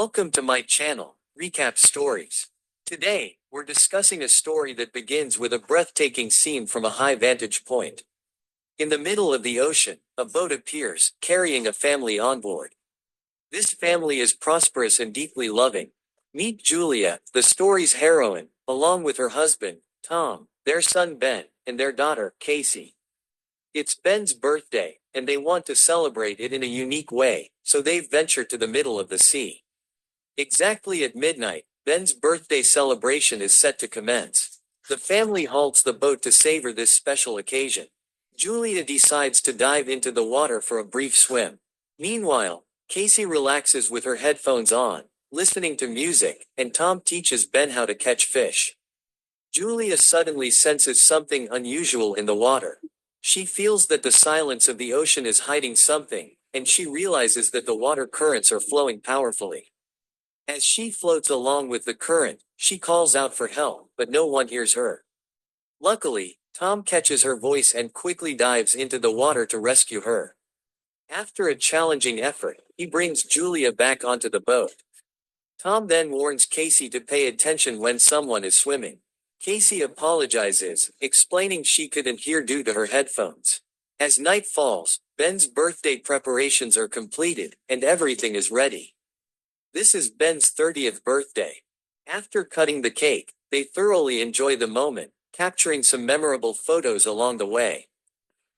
Welcome to my channel, Recap Stories. Today, we're discussing a story that begins with a breathtaking scene from a high vantage point. In the middle of the ocean, a boat appears, carrying a family on board. This family is prosperous and deeply loving. Meet Julia, the story's heroine, along with her husband, Tom, their son Ben, and their daughter, Casey. It's Ben's birthday, and they want to celebrate it in a unique way, so they've ventured to the middle of the sea. Exactly at midnight, Ben's birthday celebration is set to commence. The family halts the boat to savor this special occasion. Julia decides to dive into the water for a brief swim. Meanwhile, Casey relaxes with her headphones on, listening to music, and Tom teaches Ben how to catch fish. Julia suddenly senses something unusual in the water. She feels that the silence of the ocean is hiding something, and she realizes that the water currents are flowing powerfully. As she floats along with the current, she calls out for help, but no one hears her. Luckily, Tom catches her voice and quickly dives into the water to rescue her. After a challenging effort, he brings Julia back onto the boat. Tom then warns Casey to pay attention when someone is swimming. Casey apologizes, explaining she couldn't hear due to her headphones. As night falls, Ben's birthday preparations are completed, and everything is ready. This is Ben's 30th birthday. After cutting the cake, they thoroughly enjoy the moment, capturing some memorable photos along the way.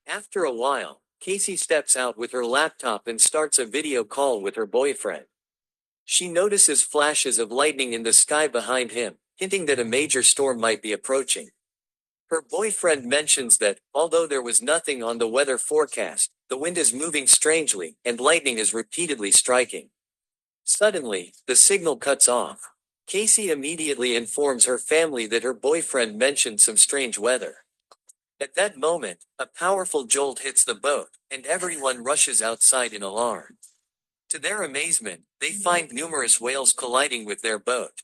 After a while, Casey steps out with her laptop and starts a video call with her boyfriend. She notices flashes of lightning in the sky behind him, hinting that a major storm might be approaching. Her boyfriend mentions that, although there was nothing on the weather forecast, the wind is moving strangely, and lightning is repeatedly striking. Suddenly, the signal cuts off. Casey immediately informs her family that her boyfriend mentioned some strange weather. At that moment, a powerful jolt hits the boat, and everyone rushes outside in alarm. To their amazement, they find numerous whales colliding with their boat.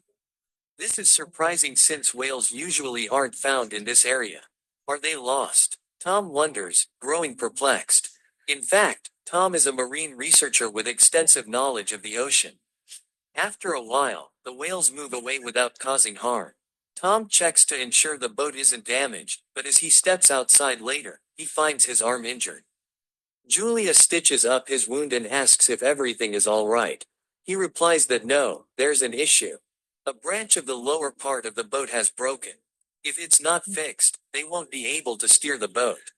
This is surprising since whales usually aren't found in this area. Are they lost? Tom wonders, growing perplexed. In fact, Tom is a marine researcher with extensive knowledge of the ocean. After a while, the whales move away without causing harm. Tom checks to ensure the boat isn't damaged, but as he steps outside later, he finds his arm injured. Julia stitches up his wound and asks if everything is all right. He replies that no, there's an issue. A branch of the lower part of the boat has broken. If it's not fixed, they won't be able to steer the boat.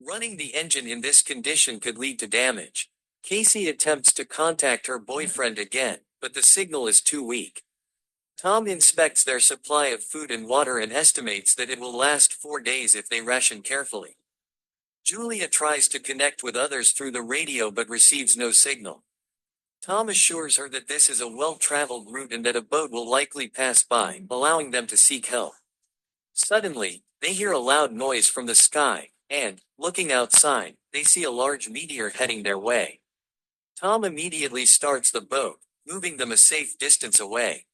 Running the engine in this condition could lead to damage. Casey attempts to contact her boyfriend again, but the signal is too weak. Tom inspects their supply of food and water and estimates that it will last 4 days if they ration carefully. Julia tries to connect with others through the radio but receives no signal. Tom assures her that this is a well-traveled route and that a boat will likely pass by, allowing them to seek help. Suddenly, they hear a loud noise from the sky, and, looking outside, they see a large meteor heading their way. Tom immediately starts the boat, moving them a safe distance away.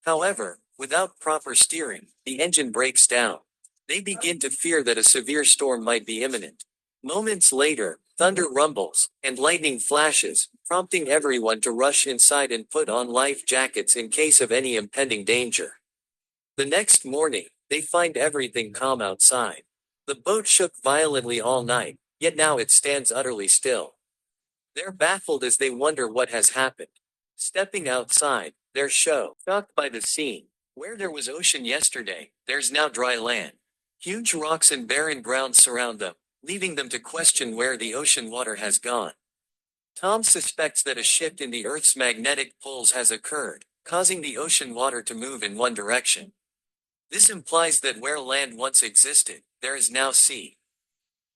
However, without proper steering, the engine breaks down. They begin to fear that a severe storm might be imminent. Moments later, thunder rumbles, and lightning flashes, prompting everyone to rush inside and put on life jackets in case of any impending danger. The next morning, they find everything calm outside. The boat shook violently all night, yet now it stands utterly still. They're baffled as they wonder what has happened. Stepping outside, they're shocked by the scene. Where there was ocean yesterday, there's now dry land. Huge rocks and barren ground surround them, leaving them to question where the ocean water has gone. Tom suspects that a shift in the Earth's magnetic poles has occurred, causing the ocean water to move in one direction. This implies that where land once existed, there is now sea.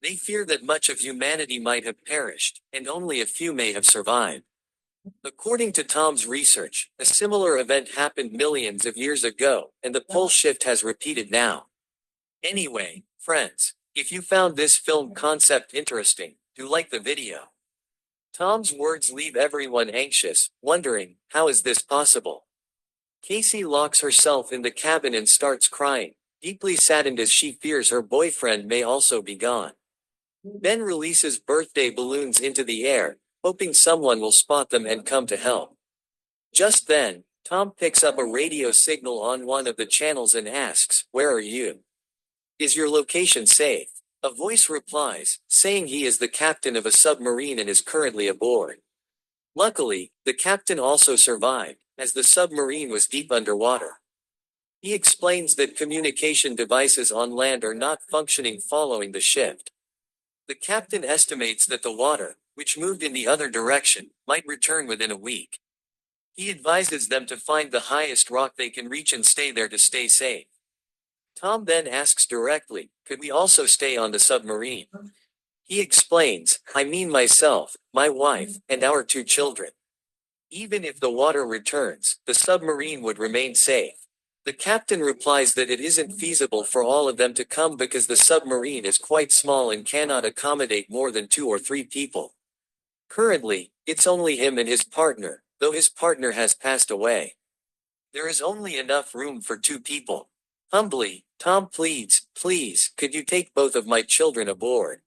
They fear that much of humanity might have perished, and only a few may have survived. According to Tom's research, a similar event happened millions of years ago, and the pole shift has repeated now. Anyway, friends, if you found this film concept interesting, do like the video. Tom's words leave everyone anxious, wondering, how is this possible? Casey locks herself in the cabin and starts crying, deeply saddened as she fears her boyfriend may also be gone. Ben releases birthday balloons into the air, hoping someone will spot them and come to help. Just then, Tom picks up a radio signal on one of the channels and asks, "Where are you? Is your location safe?" A voice replies, saying he is the captain of a submarine and is currently aboard. Luckily, the captain also survived, as the submarine was deep underwater. He explains that communication devices on land are not functioning following the shift. The captain estimates that the water, which moved in the other direction, might return within a week. He advises them to find the highest rock they can reach and stay there to stay safe. Tom then asks directly, "Could we also stay on the submarine?" He explains, "I mean myself, my wife, and our 2 children. Even if the water returns, the submarine would remain safe." The captain replies that it isn't feasible for all of them to come because the submarine is quite small and cannot accommodate more than 2 or 3 people. Currently, it's only him and his partner, though his partner has passed away. There is only enough room for 2 people. Humbly, Tom pleads, "Please, could you take both of my children aboard?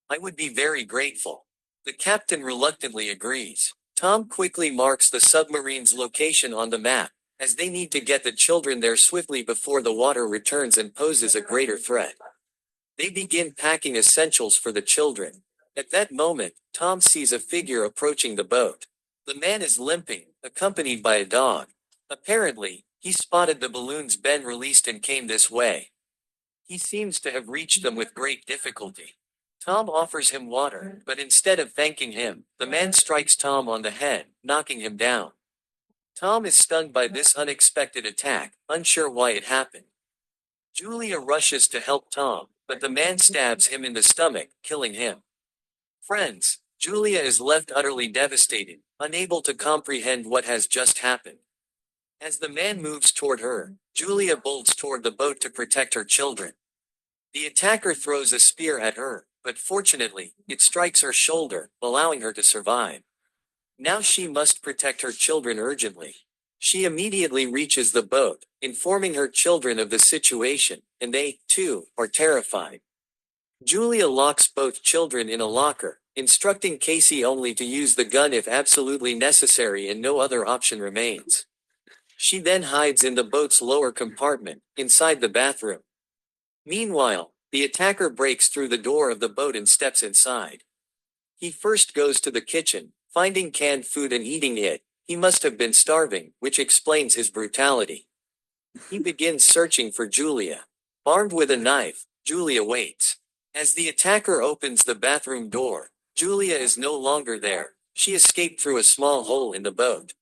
I would be very grateful." The captain reluctantly agrees. Tom quickly marks the submarine's location on the map, as they need to get the children there swiftly before the water returns and poses a greater threat. They begin packing essentials for the children. At that moment, Tom sees a figure approaching the boat. The man is limping, accompanied by a dog. Apparently, he spotted the balloons Ben released and came this way. He seems to have reached them with great difficulty. Tom offers him water, but instead of thanking him, the man strikes Tom on the head, knocking him down. Tom is stunned by this unexpected attack, unsure why it happened. Julia rushes to help Tom, but the man stabs him in the stomach, killing him. Friends, Julia is left utterly devastated, unable to comprehend what has just happened. As the man moves toward her, Julia bolts toward the boat to protect her children. The attacker throws a spear at her, but fortunately, it strikes her shoulder, allowing her to survive. Now she must protect her children urgently. She immediately reaches the boat, informing her children of the situation, and they, too, are terrified. Julia locks both children in a locker, instructing Casey only to use the gun if absolutely necessary and no other option remains. She then hides in the boat's lower compartment, inside the bathroom. Meanwhile, the attacker breaks through the door of the boat and steps inside. He first goes to the kitchen, finding canned food and eating it. He must have been starving, which explains his brutality. He begins searching for Julia. Armed with a knife, Julia waits. As the attacker opens the bathroom door, Julia is no longer there. She escaped through a small hole in the boat.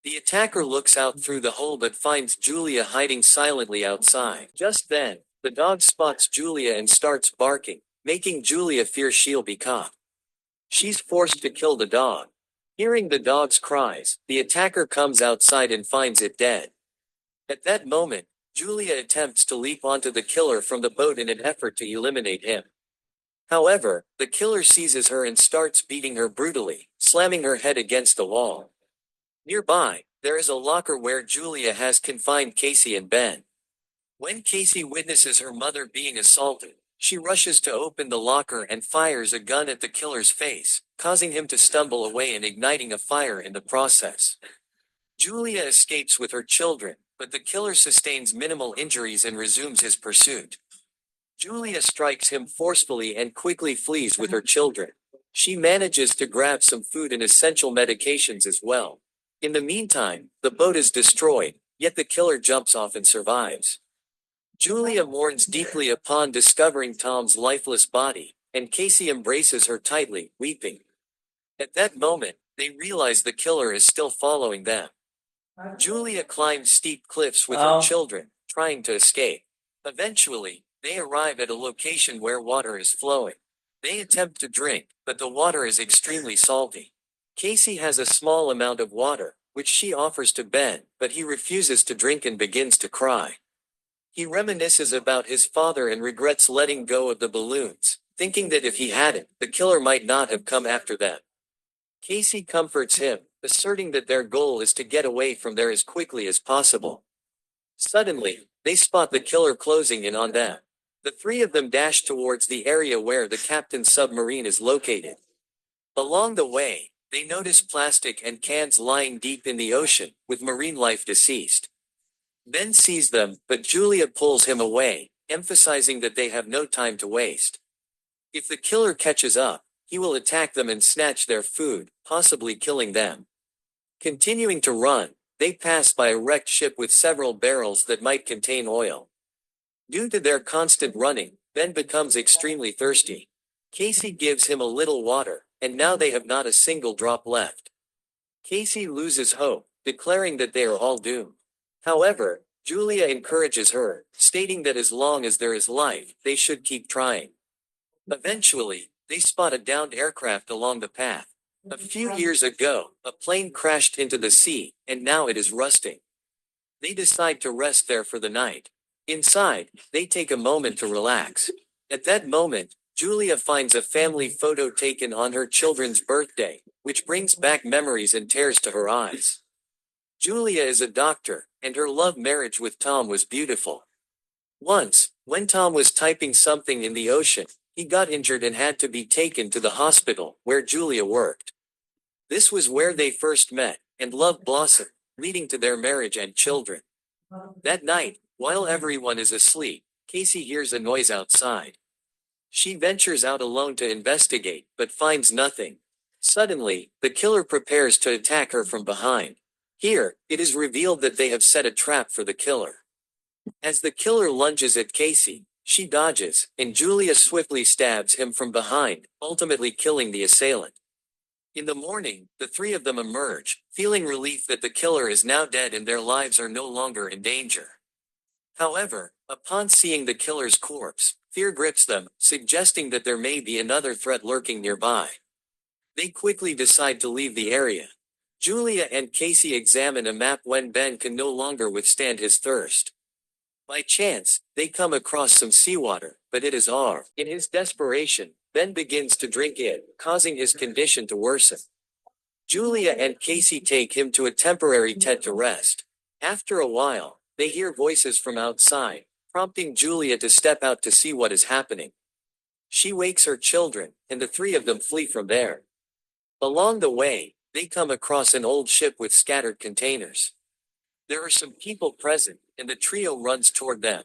The attacker looks out through the hole but finds Julia hiding silently outside. Just then, the dog spots Julia and starts barking, making Julia fear she'll be caught. She's forced to kill the dog. Hearing the dog's cries, the attacker comes outside and finds it dead. At that moment, Julia attempts to leap onto the killer from the boat in an effort to eliminate him. However, the killer seizes her and starts beating her brutally, slamming her head against the wall. Nearby, there is a locker where Julia has confined Casey and Ben. When Casey witnesses her mother being assaulted, she rushes to open the locker and fires a gun at the killer's face, causing him to stumble away and igniting a fire in the process. Julia escapes with her children, but the killer sustains minimal injuries and resumes his pursuit. Julia strikes him forcefully and quickly flees with her children. She manages to grab some food and essential medications as well. In the meantime, the boat is destroyed, yet the killer jumps off and survives. Julia mourns deeply upon discovering Tom's lifeless body, and Casey embraces her tightly, weeping. At that moment, they realize the killer is still following them. Julia climbs steep cliffs with her children, trying to escape. Eventually, they arrive at a location where water is flowing. They attempt to drink, but the water is extremely salty. Casey has a small amount of water, which she offers to Ben, but he refuses to drink and begins to cry. He reminisces about his father and regrets letting go of the balloons, thinking that if he hadn't, the killer might not have come after them. Casey comforts him, asserting that their goal is to get away from there as quickly as possible. Suddenly, they spot the killer closing in on them. The 3 of them dash towards the area where the captain's submarine is located. Along the way, They notice plastic and cans lying deep in the ocean, with marine life deceased. Ben sees them, but Julia pulls him away, emphasizing that they have no time to waste. If the killer catches up, he will attack them and snatch their food, possibly killing them. Continuing to run, they pass by a wrecked ship with several barrels that might contain oil. Due to their constant running, Ben becomes extremely thirsty. Casey gives him a little water, and now they have not a single drop left. Casey loses hope, declaring that they are all doomed. However, Julia encourages her, stating that as long as there is life, they should keep trying. Eventually, they spot a downed aircraft along the path. A few years ago, a plane crashed into the sea, and now it is rusting. They decide to rest there for the night. Inside, they take a moment to relax. At that moment, Julia finds a family photo taken on her children's birthday, which brings back memories and tears to her eyes. Julia is a doctor, and her love marriage with Tom was beautiful. Once, when Tom was typing something in the ocean, he got injured and had to be taken to the hospital, where Julia worked. This was where they first met, and love blossomed, leading to their marriage and children. That night, while everyone is asleep, Casey hears a noise outside. She ventures out alone to investigate, but finds nothing. Suddenly, the killer prepares to attack her from behind. Here, it is revealed that they have set a trap for the killer. As the killer lunges at Casey, she dodges, and Julia swiftly stabs him from behind, ultimately killing the assailant. In the morning, the three of them emerge, feeling relief that the killer is now dead and their lives are no longer in danger. However, upon seeing the killer's corpse, fear grips them, suggesting that there may be another threat lurking nearby. They quickly decide to leave the area. Julia and Casey examine a map when Ben can no longer withstand his thirst. By chance, they come across some seawater, but it is R. In his desperation, Ben begins to drink it, causing his condition to worsen. Julia and Casey take him to a temporary tent to rest. After a while, they hear voices from outside, prompting Julia to step out to see what is happening. She wakes her children, and the three of them flee from there. Along the way, they come across an old ship with scattered containers. There are some people present, and the trio runs toward them.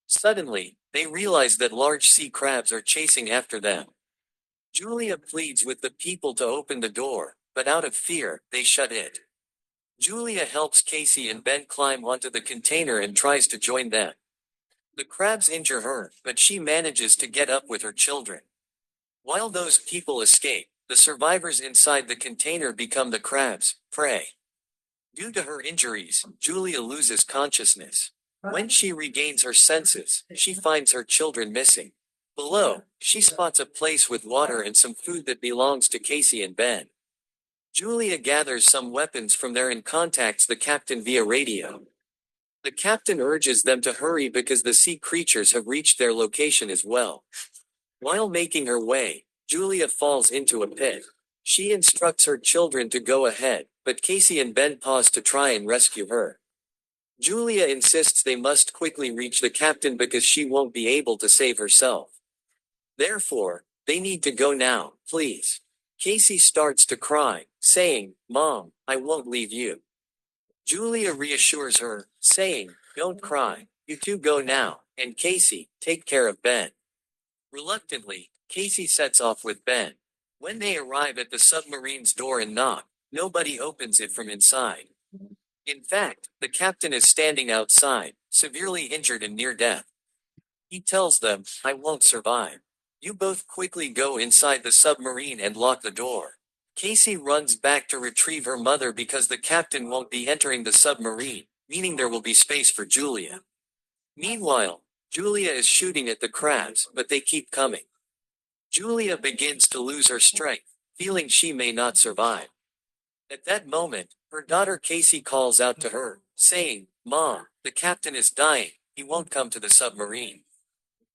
Suddenly, they realize that large sea crabs are chasing after them. Julia pleads with the people to open the door, but out of fear, they shut it. Julia helps Casey and Ben climb onto the container and tries to join them. The crabs injure her, but she manages to get up with her children. While those people escape, the survivors inside the container become the crabs' prey. Due to her injuries, Julia loses consciousness. When she regains her senses, she finds her children missing. Below, she spots a place with water and some food that belongs to Casey and Ben. Julia gathers some weapons from there and contacts the captain via radio. The captain urges them to hurry because the sea creatures have reached their location as well. While making her way, Julia falls into a pit. She instructs her children to go ahead, but Casey and Ben pause to try and rescue her. Julia insists they must quickly reach the captain because she won't be able to save herself. Therefore, they need to go now, please. Casey starts to cry, saying, "Mom, I won't leave you." Julia reassures her, saying, "Don't cry, you two go now, and Casey, take care of Ben." Reluctantly, Casey sets off with Ben. When they arrive at the submarine's door and knock, nobody opens it from inside. In fact, the captain is standing outside, severely injured and near death. He tells them, "I won't survive. You both quickly go inside the submarine and lock the door." Casey runs back to retrieve her mother because the captain won't be entering the submarine, meaning there will be space for Julia. Meanwhile, Julia is shooting at the crabs, but they keep coming. Julia begins to lose her strength, feeling she may not survive. At that moment, her daughter Casey calls out to her, saying, "Mom, the captain is dying, he won't come to the submarine.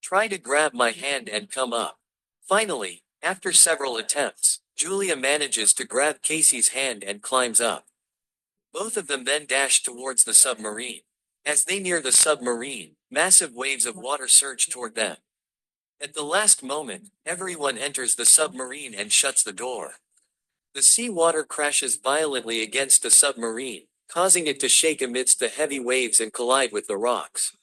Try to grab my hand and come up." Finally, after several attempts, Julia manages to grab Casey's hand and climbs up. Both of them then dash towards the submarine. As they near the submarine, massive waves of water surge toward them. At the last moment, everyone enters the submarine and shuts the door. The seawater crashes violently against the submarine, causing it to shake amidst the heavy waves and collide with the rocks.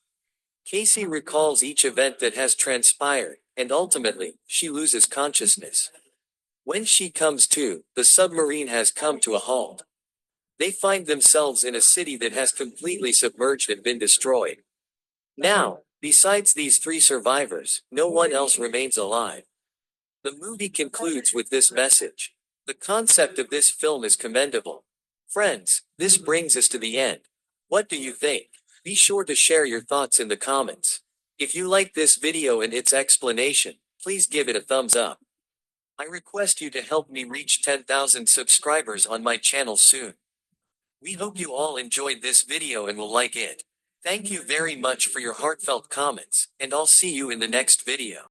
Casey recalls each event that has transpired, and ultimately, she loses consciousness. When she comes to, the submarine has come to a halt. They find themselves in a city that has completely submerged and been destroyed. Now, besides these three survivors, no one else remains alive. The movie concludes with this message. The concept of this film is commendable. Friends, this brings us to the end. What do you think? Be sure to share your thoughts in the comments. If you like this video and its explanation, please give it a thumbs up. I request you to help me reach 10,000 subscribers on my channel soon. We hope you all enjoyed this video and will like it. Thank you very much for your heartfelt comments, and I'll see you in the next video.